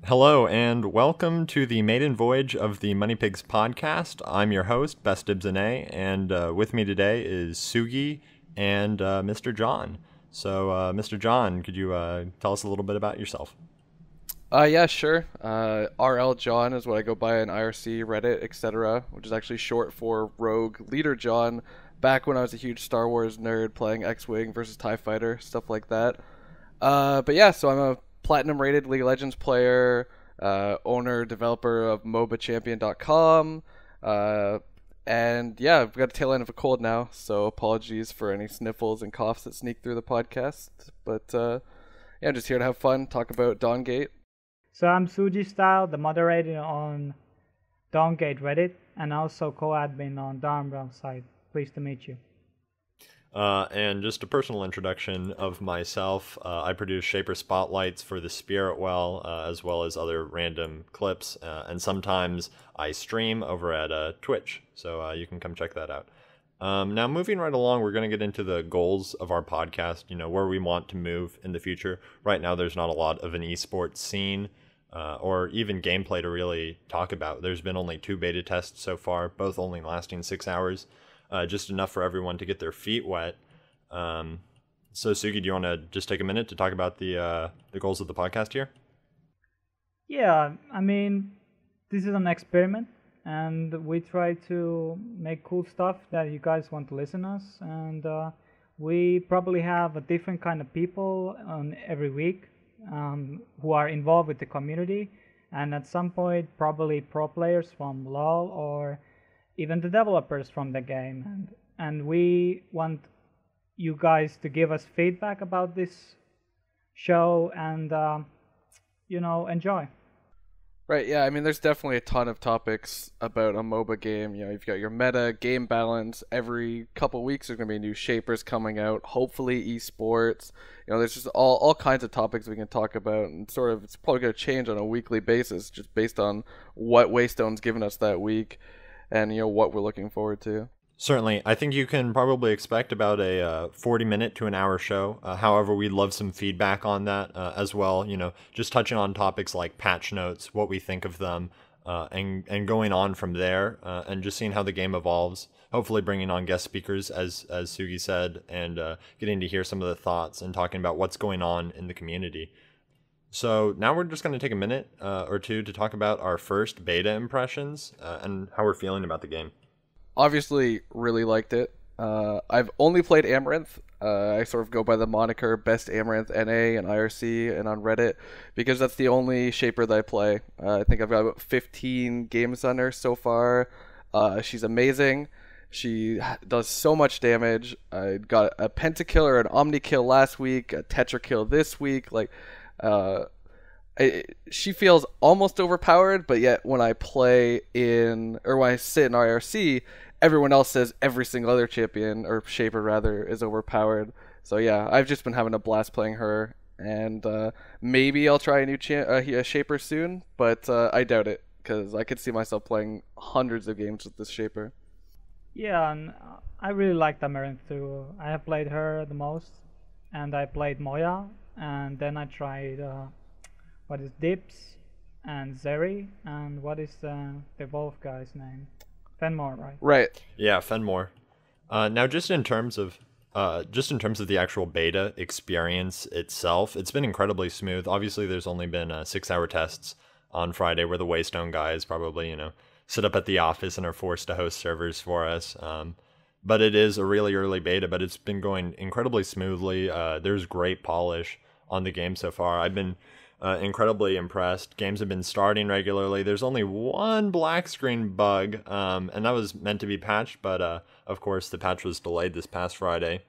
Hello and welcome to the Maiden Voyage of the MoneyPigs podcast. I'm your host, BestDibsNA, and with me today is Sugi and Mr. John. So, Mr. John, could you tell us a little bit about yourself? Yeah, sure. RL John is what I go by on IRC, Reddit, etc., which is actually short for Rogue Leader John. Back when I was a huge Star Wars nerd playing X-Wing versus TIE Fighter, stuff like that. But yeah, so I'm a platinum rated League of Legends player, owner, developer of MobaChampion.com. And yeah, I've got a tail end of a cold now, so apologies for any sniffles and coughs that sneak through the podcast. But yeah, I'm just here to have fun, talk about Dawngate. So I'm Suji Style, the moderator on Dawngate Reddit, and also co-admin on Darm Realm site. Pleased to meet you. And just a personal introduction of myself. I produce Shaper Spotlights for the Spirit Well, as well as other random clips, and sometimes I stream over at Twitch, so you can come check that out. Now, moving right along, we're going to get into the goals of our podcast, where we want to move in the future. Right now, there's not a lot of an esports scene or even gameplay to really talk about. There's been only 2 beta tests so far, both only lasting 6 hours. Just enough for everyone to get their feet wet. So, Sugi, do you want to just take a minute to talk about the goals of the podcast here? Yeah, I mean, this is an experiment, and we try to make cool stuff that you guys want to listen to us. And we probably have a different kind of people on every week who are involved with the community. And at some point, probably pro players from LoL or even the developers from the game, and we want you guys to give us feedback about this show and enjoy. Right, yeah, I mean, there's definitely a ton of topics about a MOBA game. You've got your meta, game balance. Every couple weeks there's going to be new shapers coming out, hopefully esports. There's just all kinds of topics we can talk about, and sort of it's probably going to change on a weekly basis just based on what Waystone's given us that week and what we're looking forward to. Certainly. I think you can probably expect about a 40-minute to an hour show. However, we'd love some feedback on that as well. Just touching on topics like patch notes, what we think of them, and going on from there, and just seeing how the game evolves. Hopefully bringing on guest speakers, as Sugi said, and getting to hear some of the thoughts and talking about what's going on in the community. So now we're just going to take a minute or two to talk about our first beta impressions and how we're feeling about the game. Obviously, really liked it. I've only played Amaranth. I sort of go by the moniker Best Amaranth NA and IRC and on Reddit because that's the only shaper that I play. I think I've got about 15 games on her so far. She's amazing. She does so much damage. I got a pentakill or an omni kill last week, a tetra kill this week. She feels almost overpowered, but yet when I play when I sit in IRC, everyone else says every single other champion, or shaper rather, is overpowered. So yeah, I've just been having a blast playing her, and maybe I'll try a new shaper soon, but I doubt it, because I could see myself playing hundreds of games with this shaper. Yeah, and I really like Amaranth too. I have played her the most, and I played Moya, and then I tried Dips and Zeri, and what is the Wolf guy's name? Fenmore, right? Right. Yeah, Fenmore. Now, just in terms of the actual beta experience itself, it's been incredibly smooth. Obviously, there's only been 6-hour tests on Friday, where the Waystone guys probably sit up at the office and are forced to host servers for us. But it is a really early beta, but it's been going incredibly smoothly. There's great polish on the game so far. I've been incredibly impressed. Games have been starting regularly. There's only one black screen bug, and that was meant to be patched, but of course the patch was delayed this past Friday.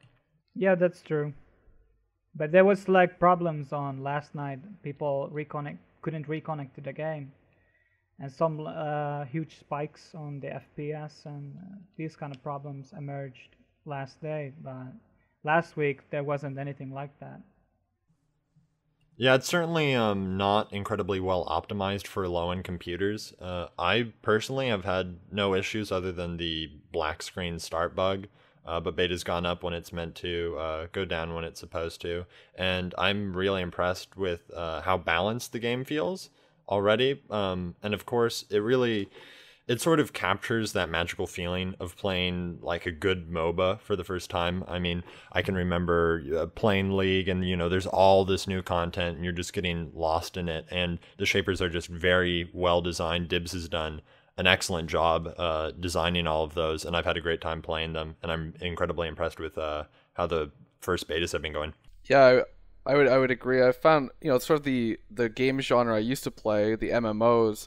Yeah, that's true. But there was problems on last night. People couldn't reconnect to the game, and some huge spikes on the FPS, and these kind of problems emerged last day. But last week there wasn't anything like that. Yeah, it's certainly not incredibly well optimized for low-end computers. I personally have had no issues other than the black screen start bug, but beta's gone up when it's meant to, go down when it's supposed to, and I'm really impressed with how balanced the game feels. already. And of course, it sort of captures that magical feeling of playing like a good MOBA for the first time. I mean, I can remember playing League and, there's all this new content and you're just getting lost in it. And the shapers are just very well designed. Dibs has done an excellent job designing all of those, and I've had a great time playing them. And I'm incredibly impressed with how the first betas have been going. Yeah, I would agree. I found, sort of the game genre I used to play, the MMOs,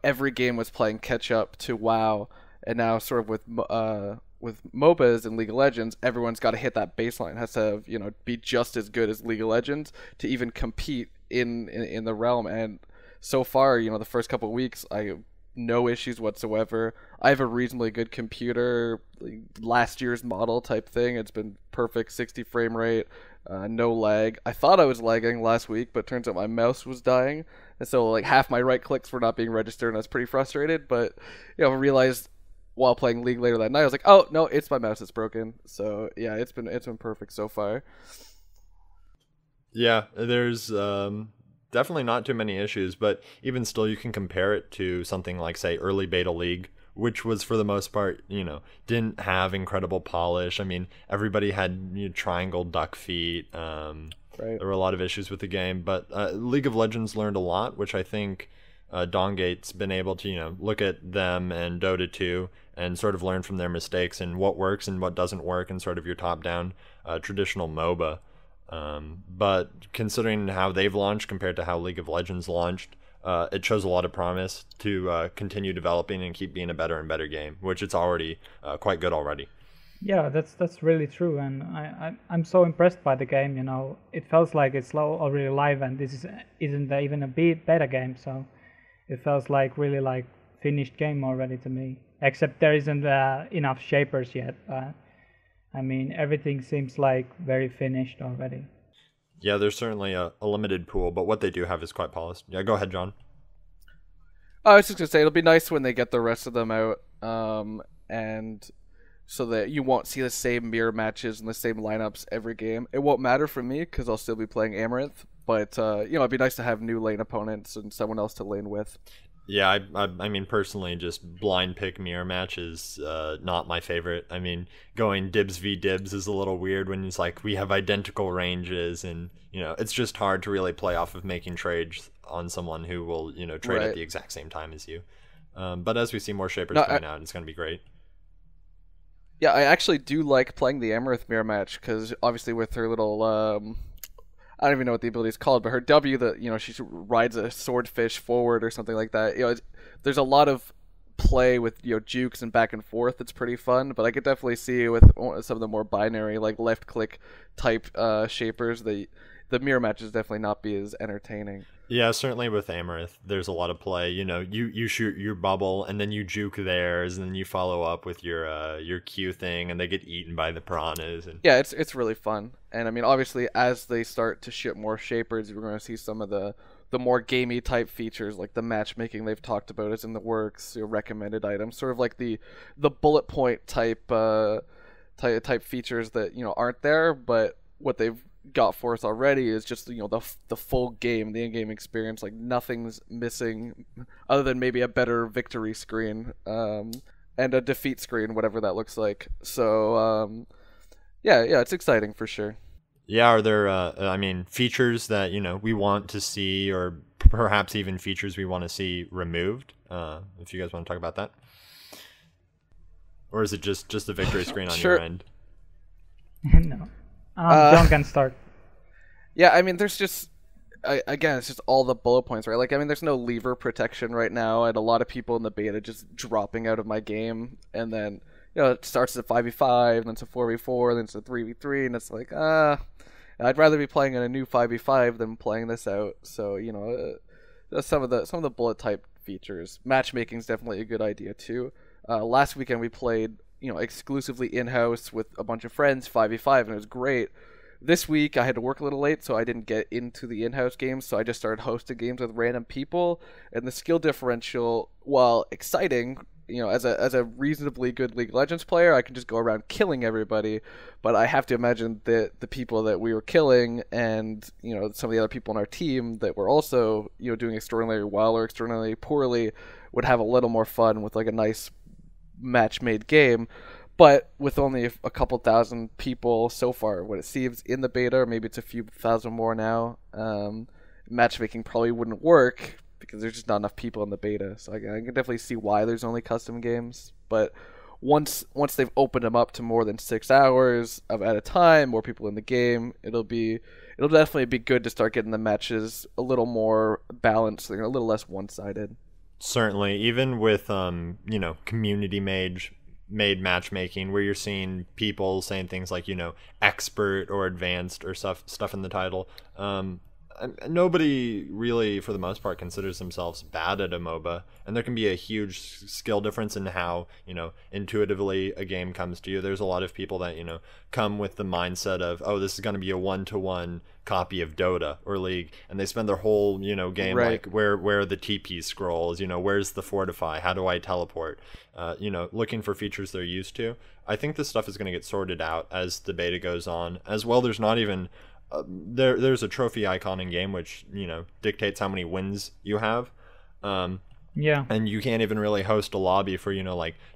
every game was playing catch up to WoW, and now sort of with MOBAs and League of Legends, everyone's got to hit that baseline. It has to be just as good as League of Legends to even compete in the realm. And so far, the first couple of weeks, no issues whatsoever. I have a reasonably good computer, like last year's model type thing. It's been perfect, 60 frame rate, no lag. I thought I was lagging last week, but turns out my mouse was dying, and so like half my right clicks were not being registered, and I was pretty frustrated. But I realized while playing League later that night, I was like, oh no, it's my mouse that's broken. So yeah, it's been perfect so far. Yeah, there's definitely not too many issues, but even still, you can compare it to something like, say, early beta League, which was for the most part, didn't have incredible polish. I mean, everybody had triangle duck feet. Right. There were a lot of issues with the game, but League of Legends learned a lot, which I think Dawngate been able to, look at them and Dota 2 and sort of learn from their mistakes and what works and what doesn't work in sort of your top-down traditional MOBA. But considering how they've launched compared to how League of Legends launched, it shows a lot of promise to continue developing and keep being a better and better game, which it's already quite good already. Yeah, that's really true, and I'm so impressed by the game. It feels like it's already live, and this isn't even a beta game, so it feels like really like finished game already to me. Except there isn't enough shapers yet. I mean, everything seems like very finished already. Yeah, there's certainly a limited pool, but what they do have is quite polished. Yeah, go ahead, John. I was just going to say, it'll be nice when they get the rest of them out, and so that you won't see the same mirror matches and the same lineups every game. It won't matter for me, because I'll still be playing Amaranth, but, it'd be nice to have new lane opponents and someone else to lane with. Yeah, I mean, personally, just blind pick mirror match is not my favorite. I mean, going Dibs v Dibs is a little weird when it's like we have identical ranges, and it's just hard to really play off of making trades on someone who will trade Right. at the exact same time as you. But as we see more shapers coming out, it's going to be great. Yeah, I actually do like playing the Amaranth mirror match, because obviously with her little I don't even know what the ability is called, but her W, that she rides a swordfish forward or something like that. There's a lot of play with jukes and back and forth. It's pretty fun, but I could definitely see with some of the more binary, like left click type shapers, the mirror matches definitely not be as entertaining. Yeah, certainly with Amaranth, there's a lot of play. You shoot your bubble, and then you juke theirs, and then you follow up with your Q thing, and they get eaten by the piranhas. And yeah, it's really fun. And I mean, obviously, as they start to ship more shapers, we're going to see some of the more gamey type features, like the matchmaking they've talked about is in the works, recommended items, sort of like the bullet point type features that aren't there, but what they've got for us already is just the full game, the in-game experience. Like nothing's missing other than maybe a better victory screen and a defeat screen, whatever that looks like. So yeah, it's exciting for sure. yeah, are there features that we want to see, or perhaps even features we want to see removed? If you guys want to talk about that, or is it just the victory screen on Sure. your end? No. John can start. Yeah, I mean, there's just again, it's just all the bullet points, right? Like, I mean, there's no lever protection right now, and a lot of people in the beta just dropping out of my game, and then it starts at 5v5, and then it's a 4v4, then it's a 3v3, and it's like, I'd rather be playing in a new 5v5 than playing this out. So some of the bullet type features. Matchmaking is definitely a good idea too. Last weekend we played exclusively in-house with a bunch of friends 5v5, and it was great. This week I had to work a little late, so I didn't get into the in-house games, so I just started hosting games with random people, and the skill differential, while exciting, as a reasonably good League of Legends player, I can just go around killing everybody. But I have to imagine that the people that we were killing and, some of the other people on our team that were also, doing extraordinarily well or extraordinarily poorly would have a little more fun with like a nice match-made game. But with only a couple thousand people so far, what it seems in the beta, or maybe it's a few thousand more now, matchmaking probably wouldn't work because there's just not enough people in the beta. So I can definitely see why there's only custom games. But once they've opened them up to more than 6 hours at a time, more people in the game, it'll definitely be good to start getting the matches a little more balanced, a little less one-sided. Certainly, even with community made matchmaking, where you're seeing people saying things like expert or advanced or stuff in the title. Nobody really, for the most part, considers themselves bad at a MOBA, and there can be a huge skill difference in how intuitively a game comes to you. There's a lot of people that come with the mindset of, oh, this is going to be a 1-to-1 copy of Dota or League, and they spend their whole game right. like where are the TP scrolls, where's the fortify, how do I teleport, looking for features they're used to. I think this stuff is going to get sorted out as the beta goes on. As well, there's not even there's a trophy icon in game which dictates how many wins you have. Yeah. And you can't even really host a lobby for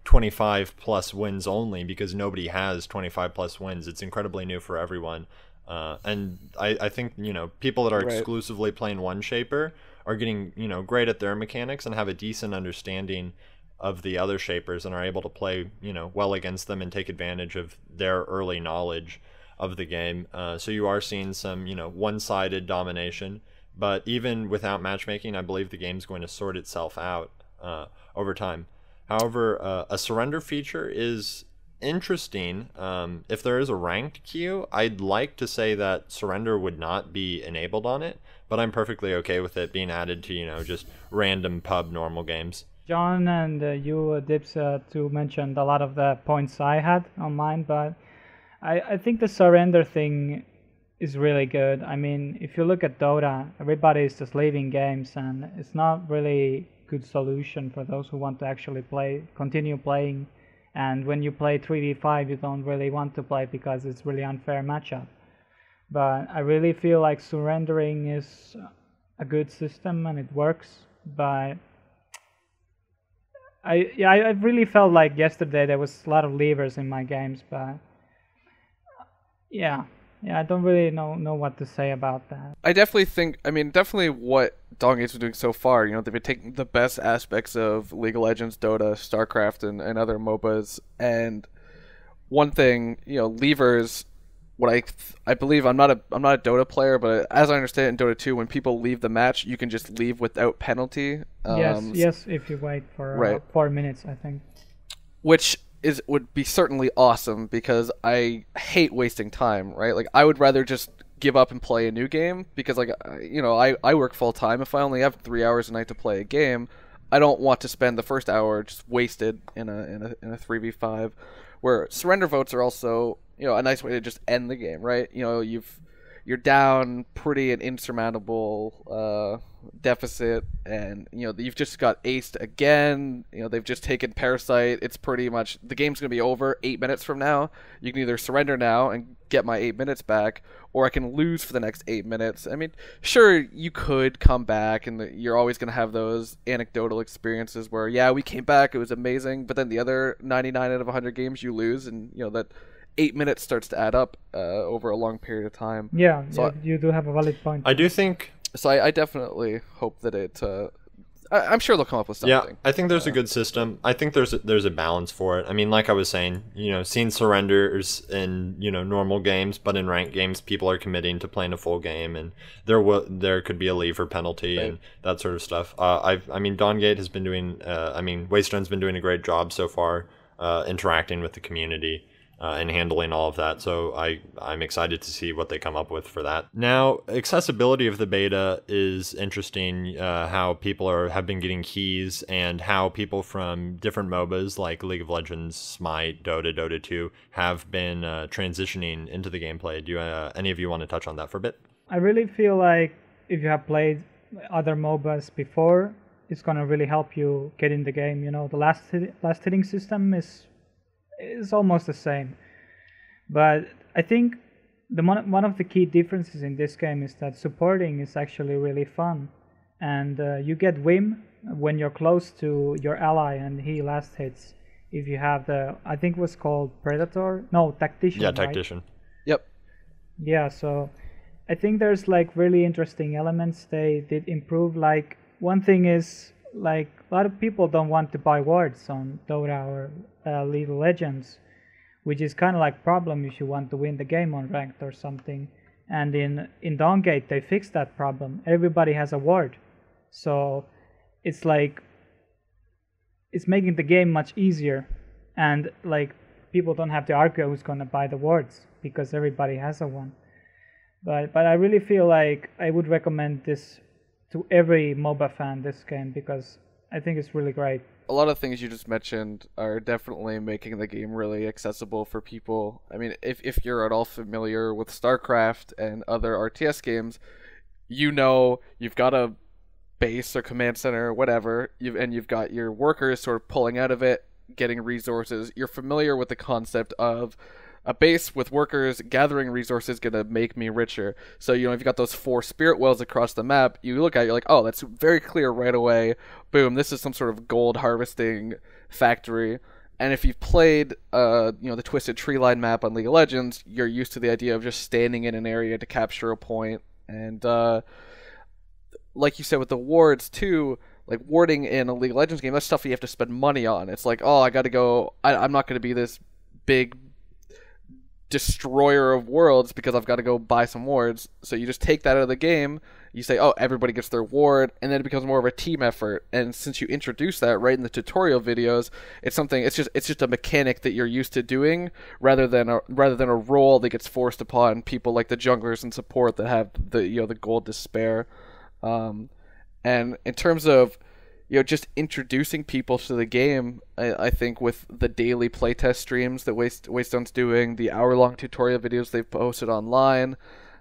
25 plus wins only, because nobody has 25 plus wins. It's incredibly new for everyone. And I think people that are right. exclusively playing one shaper are getting great at their mechanics and have a decent understanding of the other shapers and are able to play well against them and take advantage of their early knowledge of the game. So you are seeing some one-sided domination, but even without matchmaking, I believe the game's going to sort itself out over time. However, a surrender feature is interesting. If there is a ranked queue, I'd like to say that surrender would not be enabled on it, but I'm perfectly okay with it being added to just random pub normal games. John and you, Dips, too, mentioned a lot of the points I had on mine, but I think the surrender thing is really good. I mean, if you look at Dota, everybody is just leaving games, and it's not really good solution for those who want to actually continue playing. And when you play 3v5, you don't really want to play because it's really unfair matchup. But I really feel like surrendering is a good system and it works. But I really felt like yesterday there was a lot of levers in my games, but yeah, I don't really know what to say about that. I definitely think, definitely what Dawngate been doing so far, they've been taking the best aspects of League of Legends, Dota, StarCraft, and other MOBAs, and one thing, levers, what I believe, I'm not a Dota player, but as I understand it in Dota 2, when people leave the match, you can just leave without penalty. Yes, if you wait for right. 4 minutes, I think. Which would be certainly awesome, because I hate wasting time, right? Like, I would rather just give up and play a new game, because I work full time. If I only have 3 hours a night to play a game, I don't want to spend the first hour just wasted in a 3v5. Where surrender votes are also a nice way to just end the game, right? You're down pretty an insurmountable deficit, and you've just got aced again. They've just taken Parasite. It's pretty much, the game's gonna be over 8 minutes from now. You can either surrender now and get my 8 minutes back, or I can lose for the next 8 minutes. Sure, you could come back, and you're always gonna have those anecdotal experiences where, yeah, we came back, it was amazing, but then the other 99 out of 100 games you lose, and that 8 minutes starts to add up over a long period of time. Yeah, so you do have a valid point. I do think. So I definitely hope that it. I'm sure they'll come up with something. Yeah, I think there's a good system. I think there's a balance for it. Like I was saying, seeing surrenders in normal games, but in ranked games, people are committing to playing a full game, and there could be a lever penalty and that sort of stuff. Dawngate has been doing. Waystone's been doing a great job so far, interacting with the community. And handling all of that, so I'm excited to see what they come up with for that. Now, accessibility of the beta is interesting. How people have been getting keys, and how people from different MOBAs like League of Legends, Smite, Dota 2 have been transitioning into the gameplay. Do any of you want to touch on that for a bit? I really feel like if you have played other MOBAs before, is gonna really help you get in the game. You know, the last hitting system is almost the same, but I think one of the key differences in this game is that supporting is actually really fun, and you get Whim when you're close to your ally and he last hits. If you have I think it was called Predator, no, Tactician. Yeah, right? Tactician. Yep. Yeah, so I think there's like really interesting elements they did improve. Like one thing is like a lot of people don't want to buy wards on Dota or League of Legends, which is kind of like problem if you want to win the game on ranked or something. And in Dawngate they fixed that problem. Everybody has a ward, so it's like it's making the game much easier, and like people don't have to argue who's gonna buy the wards because everybody has a one. But I really feel like I would recommend this to every MOBA fan, this game, because I think it's really great. A lot of things you just mentioned are definitely making the game really accessible for people. I mean, if you're at all familiar with StarCraft and other RTS games, you know you've got a base or command center or whatever, you've got your workers sort of pulling out of it, getting resources. You're familiar with the concept of a base with workers gathering resources gonna make me richer. So, you know, if you've got those 4 spirit wells across the map, you look at it, you're like, oh, that's very clear right away. Boom, this is some sort of gold harvesting factory. And if you've played, the Twisted Treeline map on League of Legends, you're used to the idea of just standing in an area to capture a point. And like you said with the wards too, like warding in a League of Legends game, that's stuff you have to spend money on. It's like, oh, I gotta go, I'm not gonna be this big destroyer of worlds because I've got to go buy some wards. So you just take that out of the game, you say, oh, everybody gets their ward, and then it becomes more of a team effort. And since you introduce that right in the tutorial videos, it's just a mechanic that you're used to doing rather than a role that gets forced upon people like the junglers and support that have the gold to spare. And in terms of just introducing people to the game, I think with the daily playtest streams that Waystone's doing, the hour-long tutorial videos they've posted online,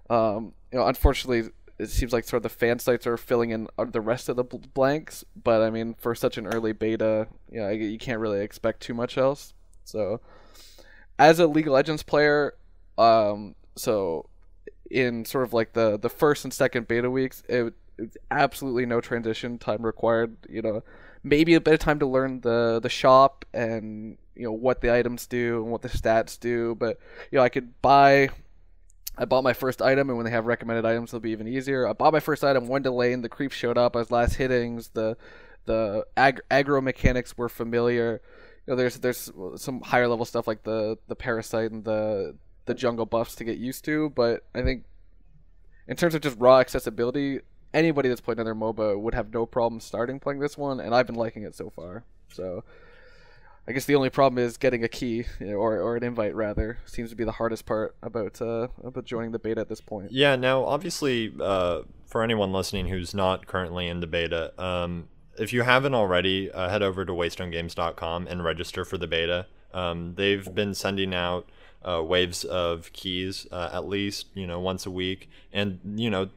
unfortunately, it seems like sort of the fan sites are filling in the rest of the blanks, but I mean, for such an early beta, you can't really expect too much else. So, as a League of Legends player, so in sort of like the first and second beta weeks, it's absolutely no transition time required. Maybe a bit of time to learn the shop and what the items do and what the stats do, but I bought my first item, and when they have recommended items, it'll be even easier. I bought my first item, went to lane, the creep showed up as last hittings, the aggro mechanics were familiar. There's some higher level stuff like the parasite and the jungle buffs to get used to, but I think in terms of just raw accessibility, anybody that's played another MOBA would have no problem starting playing this one, and I've been liking it so far. So I guess the only problem is getting a key, or an invite rather, seems to be the hardest part about joining the beta at this point. Yeah, now obviously for anyone listening who's not currently in the beta, if you haven't already, head over to waystonegames.com and register for the beta. They've been sending out waves of keys at least once a week, and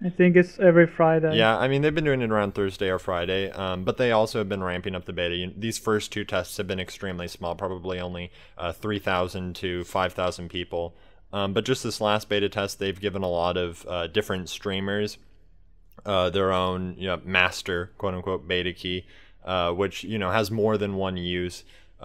I think it's every Friday. Yeah, I mean, they've been doing it around Thursday or Friday, but they also have been ramping up the beta. These first 2 tests have been extremely small, probably only 3,000 to 5,000 people, but just this last beta test, they've given a lot of different streamers their own master quote-unquote beta key, which has more than one use.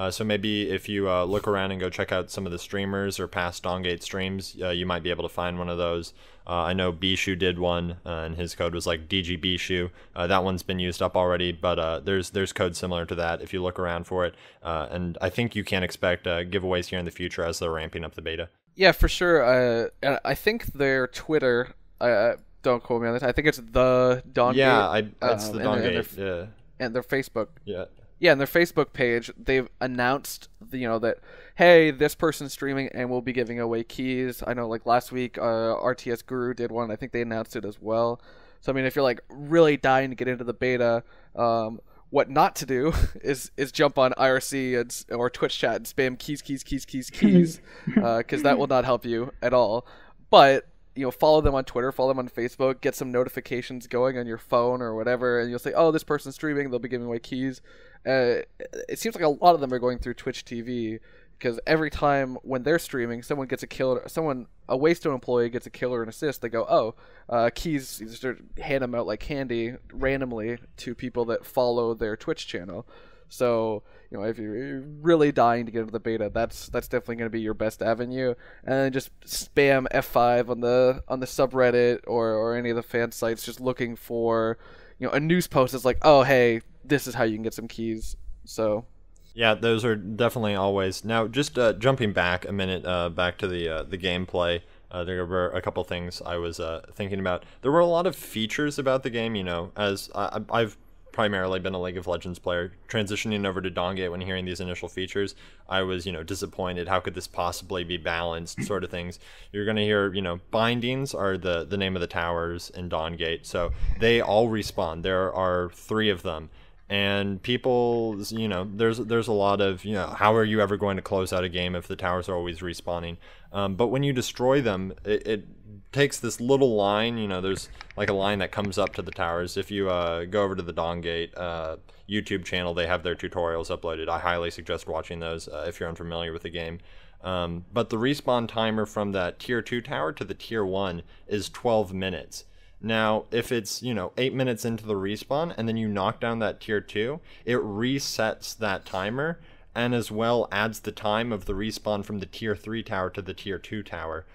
So maybe if you look around and go check out some of the streamers or past Dawngate streams, you might be able to find one of those. I know Bishu did one, and his code was like DG Bishu. That one's been used up already, but there's code similar to that if you look around for it. And I think you can expect giveaways here in the future as they're ramping up the beta. Yeah, for sure. And I think their Twitter, don't quote me on this, I think it's the Dawngate. Yeah, it's the Dawngate. And their Facebook. Yeah. Yeah, on their Facebook page, they've announced, that, hey, this person's streaming and we'll be giving away keys. I know, like, last week, RTS Guru did one. I think they announced it as well. So, I mean, if you're, like, really dying to get into the beta, what not to do is jump on IRC or Twitch chat and spam keys, because that will not help you at all. But follow them on Twitter, follow them on Facebook, get some notifications going on your phone or whatever, and you'll say, oh, this person's streaming, they'll be giving away keys. It seems like a lot of them are going through Twitch TV, because every time when they're streaming, someone gets a kill, a Waystone employee gets a kill or an assist, they go, oh, keys, you just hand them out like candy randomly to people that follow their Twitch channel. So, if you're really dying to get into the beta, that's definitely going to be your best avenue. And then just spam F5 on the subreddit or any of the fan sites, just looking for, a news post that's like, oh, hey, this is how you can get some keys. So, yeah, those are definitely always. Now, just jumping back a minute, back to the gameplay. There were a couple things I was thinking about. There were a lot of features about the game. As I've primarily been a League of Legends player, transitioning over to Dawngate when hearing these initial features, I was, disappointed. How could this possibly be balanced, sort of things. You're going to hear, bindings are the name of the towers in Dawngate, so they all respawn. There are 3 of them, and people, there's a lot of, how are you ever going to close out a game if the towers are always respawning? But when you destroy them, it takes this little line, there's like a line that comes up to the towers. If you go over to the Dawngate YouTube channel, they have their tutorials uploaded. I highly suggest watching those if you're unfamiliar with the game. But the respawn timer from that tier 2 tower to the tier 1 is 12 minutes. Now, if it's, 8 minutes into the respawn and then you knock down that tier 2, it resets that timer and as well adds the time of the respawn from the tier 3 tower to the tier 2 tower.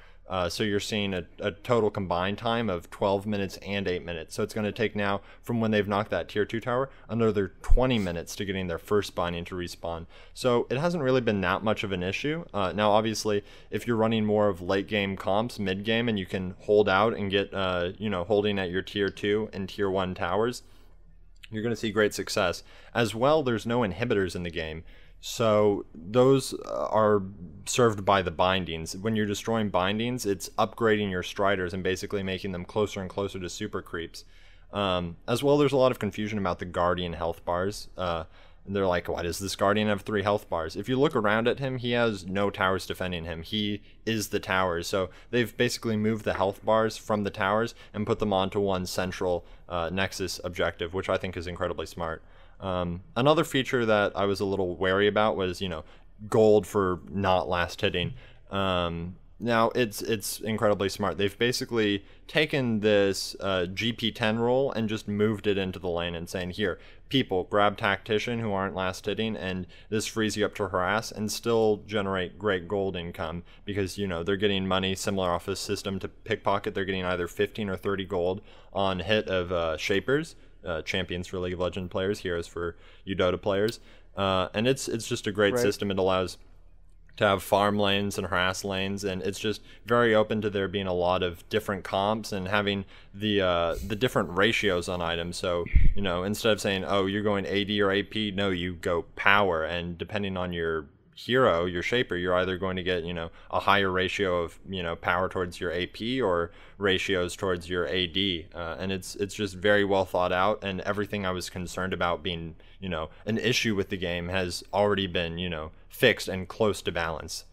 So you're seeing a total combined time of 12 minutes and 8 minutes. So it's going to take now, from when they've knocked that tier 2 tower, another 20 minutes to getting their first binding to respawn. So it hasn't really been that much of an issue. Now, obviously, if you're running more of late game comps, mid game, and you can hold out and get, holding at your tier 2 and tier 1 towers, you're going to see great success. As well, there's no inhibitors in the game. So those are served by the bindings. When you're destroying bindings, it's upgrading your striders and basically making them closer and closer to super creeps. As well, there's a lot of confusion about the Guardian health bars. And they're like, why does this Guardian have 3 health bars? If you look around at him, he has no towers defending him. He is the towers. So they've basically moved the health bars from the towers and put them onto one central Nexus objective, which I think is incredibly smart. Another feature that I was a little wary about was, gold for not last hitting. Now, it's incredibly smart. They've basically taken this GP10 role and just moved it into the lane and saying, here, people, grab Tactician who aren't last hitting, and this frees you up to harass and still generate great gold income because, they're getting money similar off a system to Pickpocket. They're getting either 15 or 30 gold on hit of Shapers. Champions for League of Legends players, heroes for you Dota players, and it's just a great system. It allows to have farm lanes and harass lanes, and it's just very open to there being a lot of different comps and having the different ratios on items. So instead of saying, oh, you're going AD or AP, no, you go power, and depending on your hero, your shaper, you're either going to get a higher ratio of power towards your AP or ratios towards your AD, and it's just very well thought out, and everything I was concerned about being an issue with the game has already been fixed and close to balance.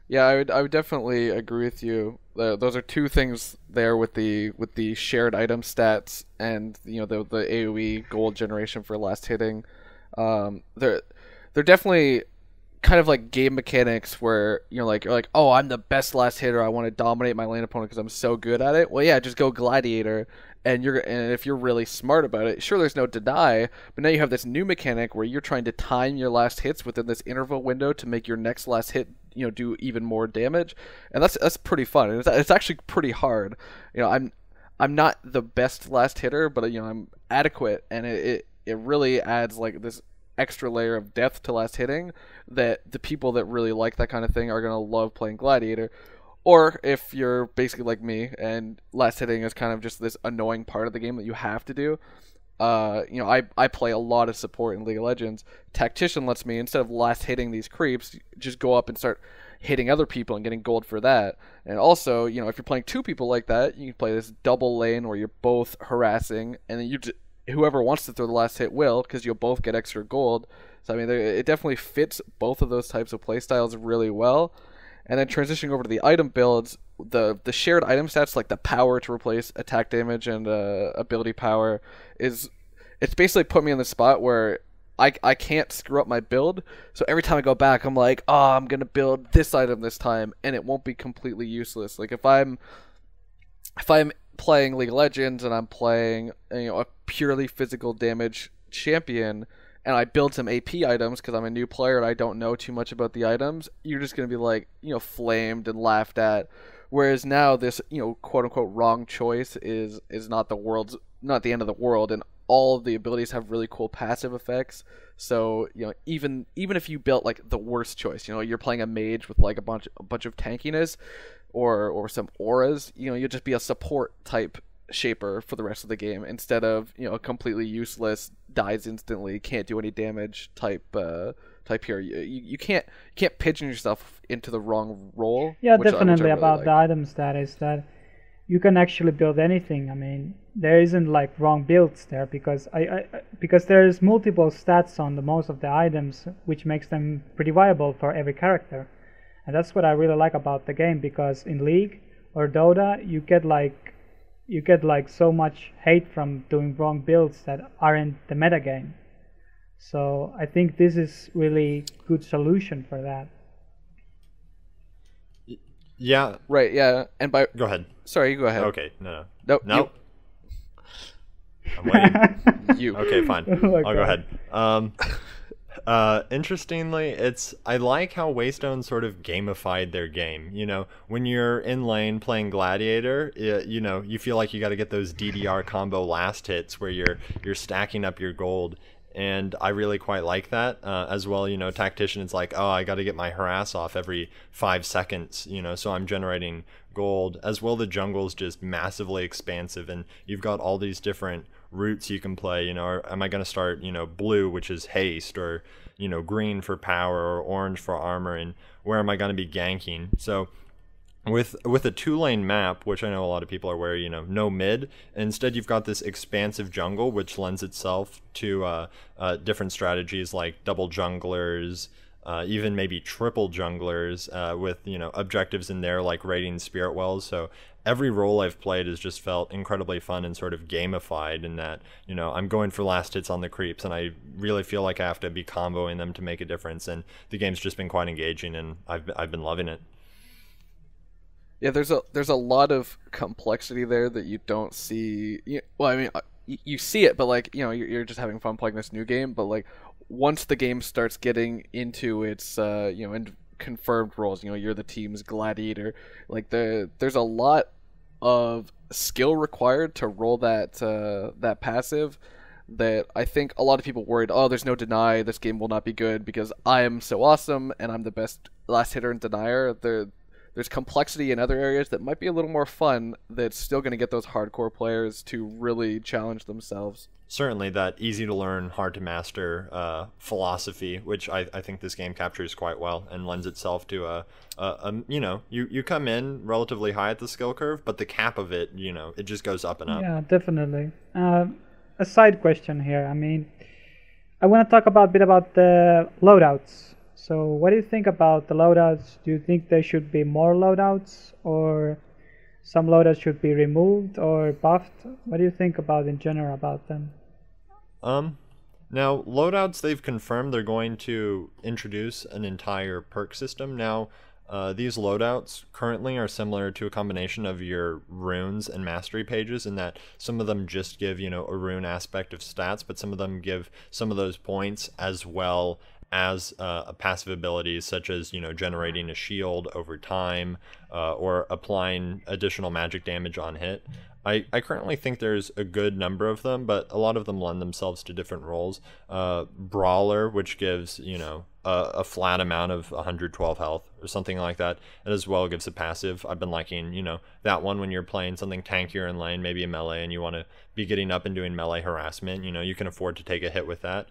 Yeah, I would definitely agree with you. Those are 2 things there with the shared item stats and the AoE gold generation for last hitting. They're definitely kind of like game mechanics where you're like, oh, I'm the best last hitter. I want to dominate my lane opponent because I'm so good at it. Well, yeah, just go Gladiator, and if you're really smart about it, sure, there's no deny, but now you have this new mechanic where you're trying to time your last hits within this interval window to make your next last hit, do even more damage, and that's pretty fun. And it's actually pretty hard. I'm not the best last hitter, but I'm adequate, and it really adds like this extra layer of depth to last hitting that the people that really like that kind of thing are going to love playing Gladiator. Or if you're basically like me and last hitting is kind of just this annoying part of the game that you have to do, I play a lot of support in League of Legends. Tactician lets me, instead of last hitting these creeps, just go up and start hitting other people and getting gold for that. And also, if you're playing 2 people like that, you can play this double lane where you're both harassing, and then whoever wants to throw the last hit will, because you'll both get extra gold. So, it definitely fits both of those types of playstyles really well. And then transitioning over to the item builds, the shared item stats, like the power to replace attack damage and ability power, it's basically put me in the spot where I can't screw up my build. So every time I go back, I'm like, oh, I'm gonna build this item this time, and it won't be completely useless. Like if I'm playing League of Legends and I'm playing a purely physical damage champion, and I build some AP items because I'm a new player and I don't know too much about the items, you're just going to be like, flamed and laughed at. Whereas now this, quote unquote wrong choice is not the end of the world, and all of the abilities have really cool passive effects. So, even if you built like the worst choice, you're playing a mage with like a bunch of tankiness or some auras, you'll just be a support type shaper for the rest of the game instead of a completely useless, dies instantly, can't do any damage type hero. You can't pigeon yourself into the wrong role. Yeah, which definitely I really about like. the item stat is that you can actually build anything. I mean, there isn't like wrong builds there because because there's multiple stats on the most of the items, which makes them pretty viable for every character. And that's what I really like about the game, because in League or Dota you get like so much hate from doing wrong builds that aren't the meta game. So I think this is really good solution for that. Yeah. Right, yeah. And Go ahead. Sorry, you go ahead. Okay, no. Nope. Nope. I'm waiting. You. Okay, fine. Oh I'll go ahead. Interestingly, I like how Waystone sort of gamified their game. When you're in lane playing Gladiator, you feel like you got to get those DDR combo last hits where you're stacking up your gold. And I really quite like that. As well, Tactician, it's like, oh, I got to get my harass off every 5 seconds, so I'm generating gold. As well, the jungle's just massively expansive, and you've got all these different routes you can play. Or am I going to start, blue, which is haste, or, green for power, or orange for armor, and where am I going to be ganking? So with a 2-lane map, which I know a lot of people are aware, no mid. Instead, you've got this expansive jungle, which lends itself to different strategies like double junglers, even maybe triple junglers, with objectives in there like raiding spirit wells. So every role I've played has just felt incredibly fun and sort of gamified in that I'm going for last hits on the creeps, and I really feel like I have to be comboing them to make a difference. And the game's just been quite engaging, and I've been loving it. Yeah, there's a lot of complexity there that you don't see. Well, I mean, you see it, but like you're just having fun playing this new game. But like once the game starts getting into its in confirmed roles, you're the team's gladiator. Like there's a lot of skill required to roll that passive. That I think a lot of people worried, oh, there's no deny, this game will not be good because I am so awesome and I'm the best last hitter and denier. There's complexity in other areas that might be a little more fun that's still going to get those hardcore players to really challenge themselves. Certainly that easy to learn, hard to master philosophy, which I think this game captures quite well and lends itself to you come in relatively high at the skill curve, but the cap of it, it just goes up and up. Yeah, definitely. A side question here. I mean, I want to talk a bit about the loadouts. So what do you think about the loadouts? Do you think there should be more loadouts, or some loadouts should be removed or buffed? What do you think about in general about them? Now, loadouts, they've confirmed they're going to introduce an entire perk system. Now, these loadouts currently are similar to a combination of your runes and mastery pages, in that some of them just give, a rune aspect of stats, but some of them give some of those points as well as passive abilities, such as generating a shield over time, or applying additional magic damage on hit. I currently think there's a good number of them, but a lot of them lend themselves to different roles. Brawler, which gives a flat amount of 112 health or something like that, and as well gives a passive. I've been liking that one when you're playing something tankier in lane, maybe a melee, and you want to be getting up and doing melee harassment. You can afford to take a hit with that.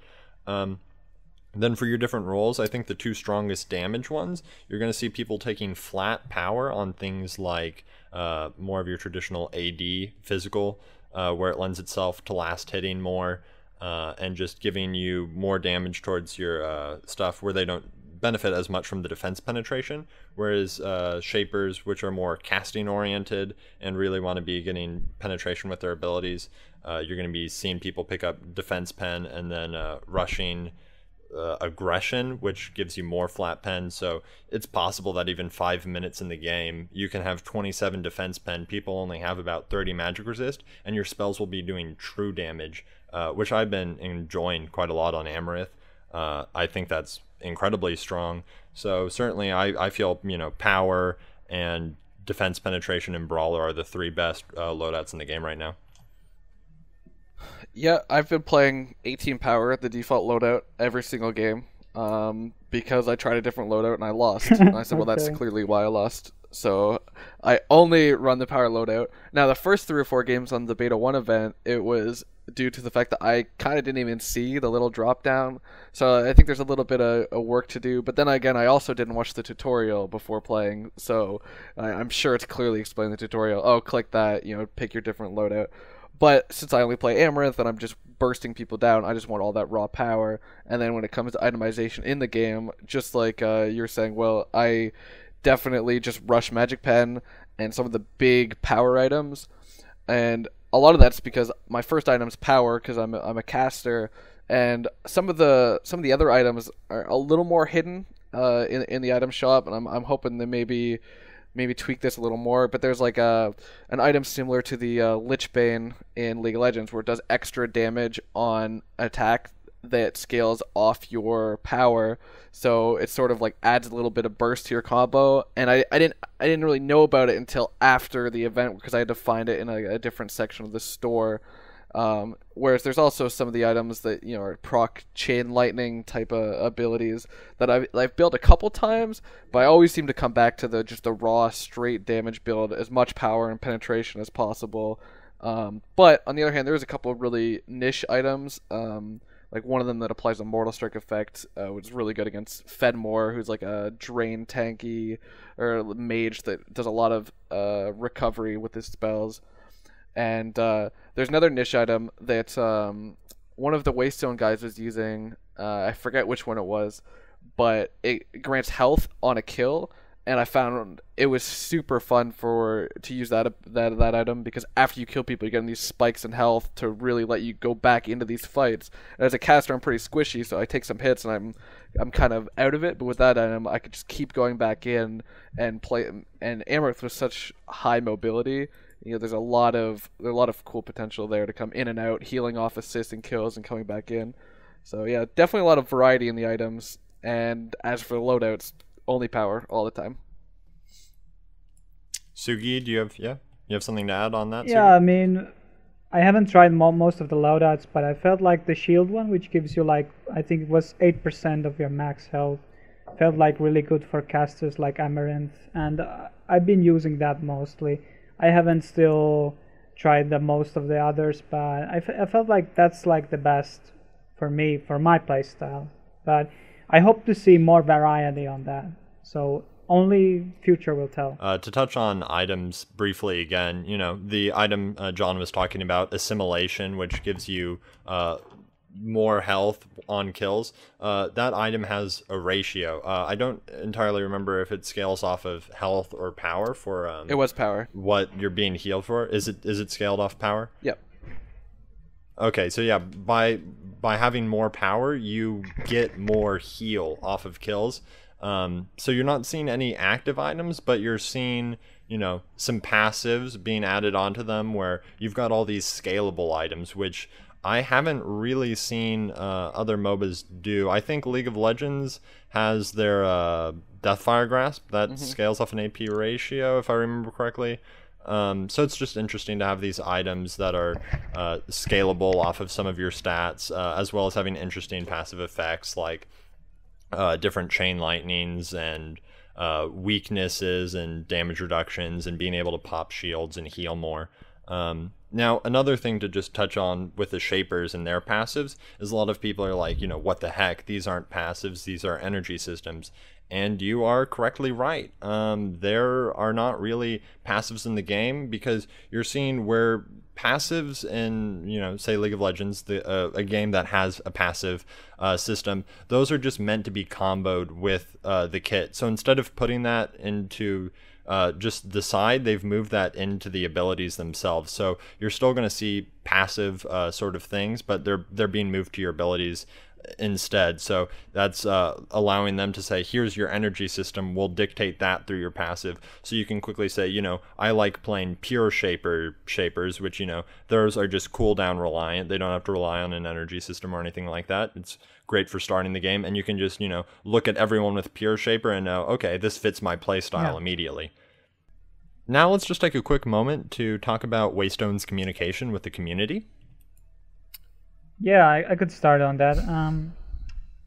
Then for your different roles, I think the two strongest damage ones, you're going to see people taking flat power on things like more of your traditional AD physical, where it lends itself to last hitting more, and just giving you more damage towards your stuff where they don't benefit as much from the defense penetration, whereas Shapers, which are more casting oriented and really want to be getting penetration with their abilities, you're going to be seeing people pick up defense pen and then rushing aggression, which gives you more flat pen. So it's possible that even 5 minutes in the game you can have 27 defense pen, people only have about 30 magic resist, and your spells will be doing true damage, which I've been enjoying quite a lot on Amarith. I think that's incredibly strong. So certainly I feel, you know, power and defense penetration and brawler are the 3 best loadouts in the game right now. Yeah, I've been playing 18 power, the default loadout, every single game, because I tried a different loadout and I lost. And I said, well, that's clearly why I lost. So I only run the power loadout. Now, the first 3 or 4 games on the Beta 1 event, it was due to the fact that I kind of didn't even see the little drop down. So I think there's a little bit of work to do. But then again, I also didn't watch the tutorial before playing. So I'm sure it's clearly explained in the tutorial. Oh, click that, you know, pick your different loadout. But since I only play Amaranth and I'm just bursting people down, I just want all that raw power. And then when it comes to itemization in the game, just like you're saying, well, I definitely just rush Magic Pen and some of the big power items. And a lot of that's because my first item's power, because I'm a caster, and some of the other items are a little more hidden in the item shop, and I'm hoping they maybe tweak this a little more. But there's like an item similar to the Lichbane in League of Legends, where it does extra damage on attack that scales off your power, so it sort of like adds a little bit of burst to your combo. And I didn't really know about it until after the event, because I had to find it in a different section of the store. Whereas there's also some of the items that, you know, are proc chain lightning type of abilities that I've built a couple times, but I always seem to come back to the raw straight damage build, as much power and penetration as possible. But on the other hand, there's a couple of really niche items. Like one of them that applies a Mortal Strike effect, which is really good against Fedmore, who's like a drain tanky or mage that does a lot of recovery with his spells. And there's another niche item that one of the Waystone guys was using. I forget which one it was, but it grants health on a kill. And I found it was super fun to use that item, because after you kill people, you get these spikes in health to really let you go back into these fights. And as a caster, I'm pretty squishy, so I take some hits and I'm kind of out of it. But with that item, I could just keep going back in and play. And Amaranth with such high mobility, you know, there's a lot of cool potential there to come in and out, healing off assists and kills and coming back in. So yeah, definitely a lot of variety in the items. And as for the loadouts, only power all the time. Sugi, do you have something to add on that? Yeah, Sugi? I mean, I haven't tried most of the loadouts, but I felt like the shield one, which gives you like, I think it was 8% of your max health, felt like really good for casters like Amaranth, and I've been using that mostly. I haven't still tried the most of the others, but I felt like that's like the best for me, for my playstyle. But I hope to see more variety on that. So only future will tell. To touch on items briefly again, you know, the item John was talking about, assimilation, which gives you more health on kills. That item has a ratio. I don't entirely remember if it scales off of health or power for It was power. What you're being healed for. Is it scaled off power? Yep. Okay, so yeah, by having more power, you get more heal off of kills. So you're not seeing any active items, but you're seeing, you know, some passives being added onto them, where you've got all these scalable items, which I haven't really seen other MOBAs do. I think League of Legends has their Deathfire Grasp that scales off an AP ratio, if I remember correctly. So it's just interesting to have these items that are scalable off of some of your stats, as well as having interesting passive effects like different chain lightnings and weaknesses and damage reductions, and being able to pop shields and heal more. Now, another thing to just touch on with the Shapers and their passives is a lot of people are like, what the heck? These aren't passives, these are energy systems. And you are correctly right. There are not really passives in the game, because you're seeing where passives in, say League of Legends, a game that has a passive system, those are just meant to be comboed with the kit. So instead of putting that into just the side, they've moved that into the abilities themselves. So you're still going to see passive sort of things, but they're being moved to your abilities instead. So that's allowing them to say, here's your energy system, we'll dictate that through your passive. So you can quickly say, I like playing pure shapers, which those are just cooldown reliant. They don't have to rely on an energy system or anything like that. It's great for starting the game, and you can just look at everyone with pure shaper and know, okay, this fits my play style immediately. Now let's just take a quick moment to talk about Waystone's communication with the community. Yeah, I could start on that.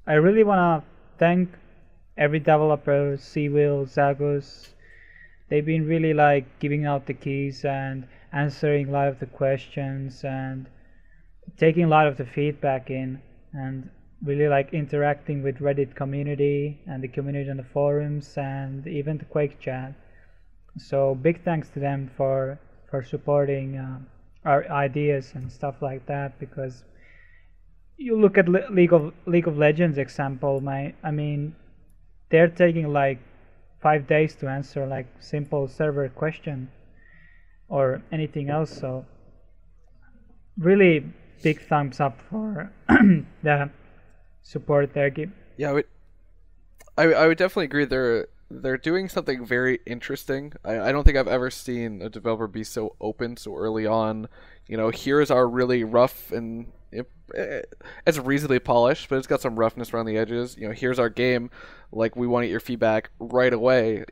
I really want to thank every developer, Seawheel, Zagus. They've been really giving out the keys and answering a lot of the questions and taking a lot of the feedback in, and really interacting with Reddit community and the community on the forums and even the Quake chat. So big thanks to them for supporting our ideas and stuff like that, because you look at League of Legends example, I mean, they're taking 5 days to answer simple server question or anything else. So really big thumbs up for the support they're giving. Yeah, I would definitely agree. They're doing something very interesting. I don't think I've ever seen a developer be so open so early on. Here's our really rough and it's reasonably polished, but it's got some roughness around the edges. Here's our game. We want to get your feedback right away.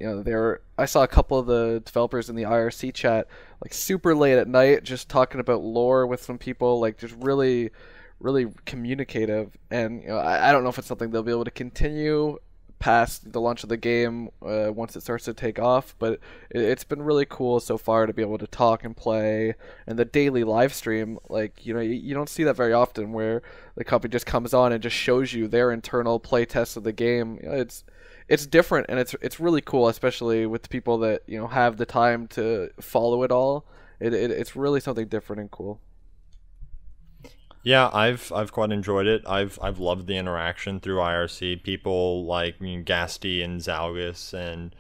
I saw a couple of the developers in the IRC chat, super late at night, just talking about lore with some people, just really, really communicative. And I don't know if it's something they'll be able to continue past the launch of the game once it starts to take off, but it's been really cool so far to be able to talk and play. And the daily live stream, you don't see that very often, where the company just comes on and just shows you their internal play tests of the game. It's different, and it's really cool, especially with the people that have the time to follow it all. It's really something different and cool. Yeah, I've quite enjoyed it. I've loved the interaction through IRC. People like Gasty and Zalgus and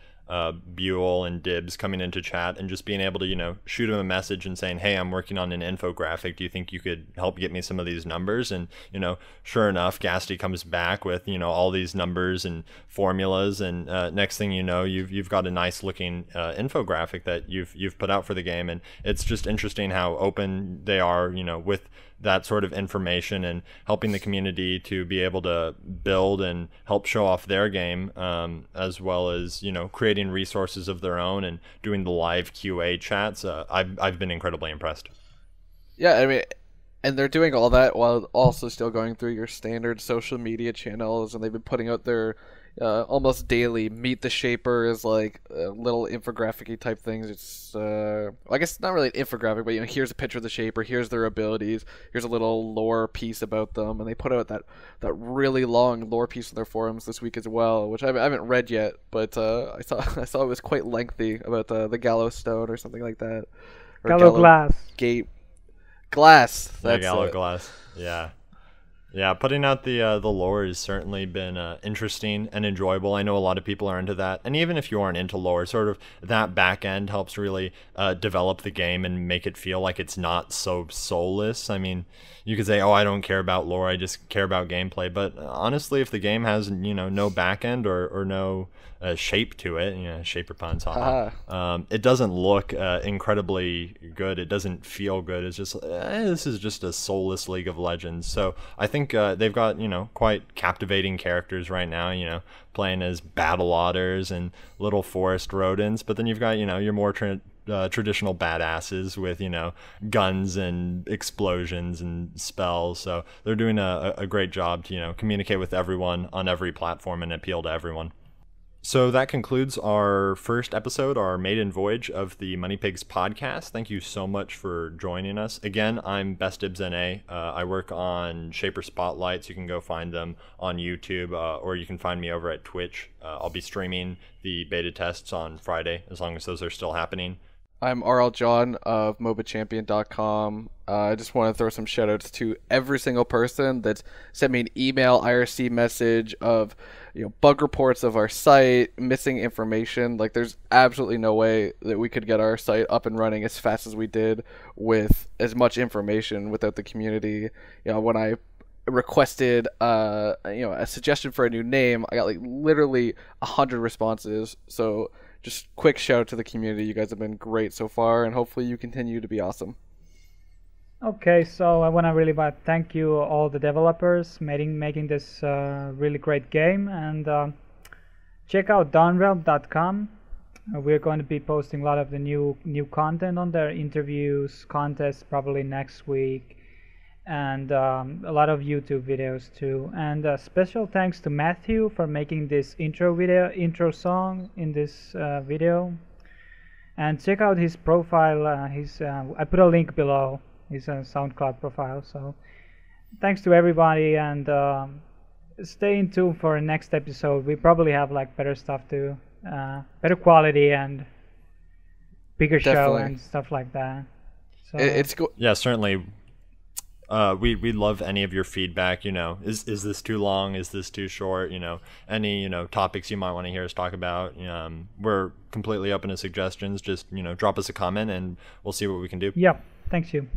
Buell and Dibs coming into chat and just being able to shoot him a message and saying, hey, I'm working on an infographic. Do you think you could help get me some of these numbers? And sure enough, Gasty comes back with all these numbers and formulas, and next thing you know, you've got a nice looking infographic that you've put out for the game. And it's just interesting how open they are with that sort of information and helping the community to be able to build and help show off their game, as well as creating resources of their own and doing the live QA chats. I've been incredibly impressed. Yeah, I mean, and they're doing all that while also still going through your standard social media channels, and they've been putting out their almost daily meet the shapers, little infographic-y type things. It's I guess not really an infographic, but here's a picture of the shaper, here's their abilities, here's a little lore piece about them. And they put out that really long lore piece on their forums this week as well, which I haven't read yet, but I saw it was quite lengthy about the Gallow Stone or something like that, or Gallow Glass Glass. That's Gallow Glass. Yeah, putting out the lore has certainly been interesting and enjoyable. I know a lot of people are into that, and even if you aren't into lore, sort of that back end helps really develop the game and make it feel like it's not so soulless. I mean, you could say, oh, I don't care about lore, I just care about gameplay. But honestly, if the game has no back end or no shape to it, shaper puns, it doesn't look incredibly good. It doesn't feel good. It's just this is just a soulless League of Legends. So I think they've got quite captivating characters right now. Playing as battle otters and little forest rodents, but then you've got your more traditional badasses with guns and explosions and spells. So they're doing a great job to communicate with everyone on every platform and appeal to everyone. So that concludes our first episode, our maiden voyage of the MoneyPigs podcast. Thank you so much for joining us. Again, I'm BestDibsNA. I work on Shaper Spotlights. You can go find them on YouTube, or you can find me over at Twitch. I'll be streaming the beta tests on Friday, as long as those are still happening. I'm RL John of MobaChampion.com. I just want to throw some shoutouts to every single person that's sent me an email, IRC message of, bug reports of our site, missing information. Like, there's absolutely no way that we could get our site up and running as fast as we did with as much information without the community. When I requested a suggestion for a new name, I got like literally 100 responses. So just quick shout out to the community. You guys have been great so far, and hopefully you continue to be awesome. Okay, so I want to really thank you all the developers making this really great game, and check out dawnrealm.com. We're going to be posting a lot of the new content on there, interviews, contests probably next week, and a lot of YouTube videos too. And special thanks to Matthew for making this intro song in this video. And check out his profile. I put a link below his SoundCloud profile. So thanks to everybody, and stay in tune for the next episode. We probably have like better stuff too, better quality and bigger show and stuff like that. So yeah, certainly. We love any of your feedback. Is this too long? Is this too short? Any topics you might want to hear us talk about. We're completely open to suggestions. Just drop us a comment and we'll see what we can do. Yep. Thanks you.